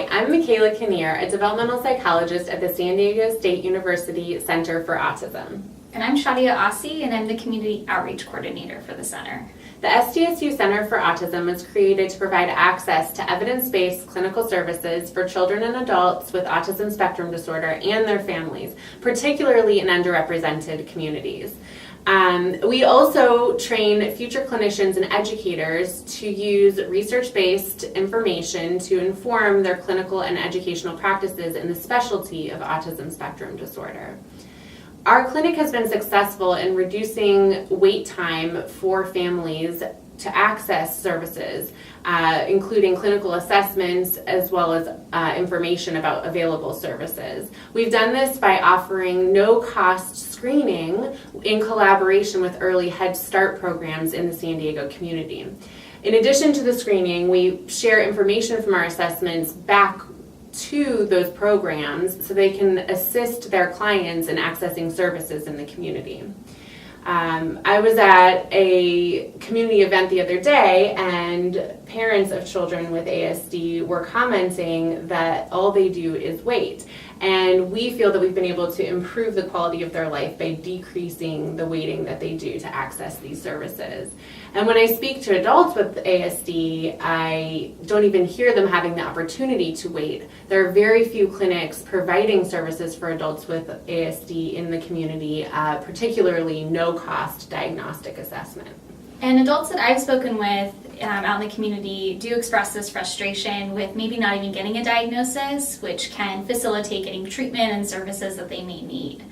Hi, I'm Michaela Kinnear, a developmental psychologist at the San Diego State University Center for Autism. And I'm Shadia Asi, and I'm the Community Outreach Coordinator for the Center. The SDSU Center for Autism was created to provide access to evidence-based clinical services for children and adults with autism spectrum disorder and their families, particularly in underrepresented communities. We also train future clinicians and educators to use research-based information to inform their clinical and educational practices in the specialty of autism spectrum disorder. Our clinic has been successful in reducing wait time for families to access services, including clinical assessments as well as information about available services. We've done this by offering no-cost screening in collaboration with early Head Start programs in the San Diego community. In addition to the screening, we share information from our assessments back to those programs so they can assist their clients in accessing services in the community. I was at a community event the other day, and parents of children with ASD were commenting that all they do is wait. And we feel that we've been able to improve the quality of their life by decreasing the waiting that they do to access these services. And when I speak to adults with ASD, I don't even hear them having the opportunity to wait. There are very few clinics providing services for adults with ASD in the community, particularly no-cost diagnostic assessment. And adults that I've spoken with out in the community do express this frustration with maybe not even getting a diagnosis, which can facilitate getting treatment and services that they may need.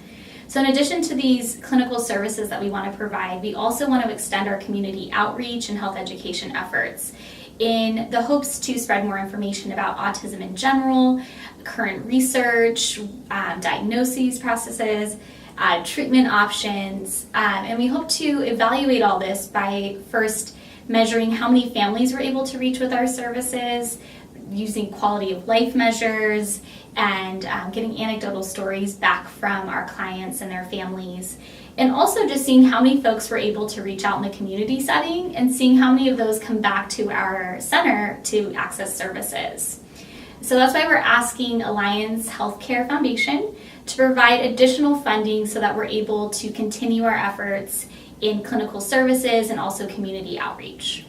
So in addition to these clinical services that we want to provide, we also want to extend our community outreach and health education efforts in the hopes to spread more information about autism in general, current research, diagnoses processes, treatment options, and we hope to evaluate all this by first measuring how many families we're able to reach with our services, using quality of life measures, and getting anecdotal stories back from our clients and their families. And also just seeing how many folks we're able to reach out in the community setting and seeing how many of those come back to our center to access services. So that's why we're asking Alliance Healthcare Foundation to provide additional funding so that we're able to continue our efforts in clinical services and also community outreach.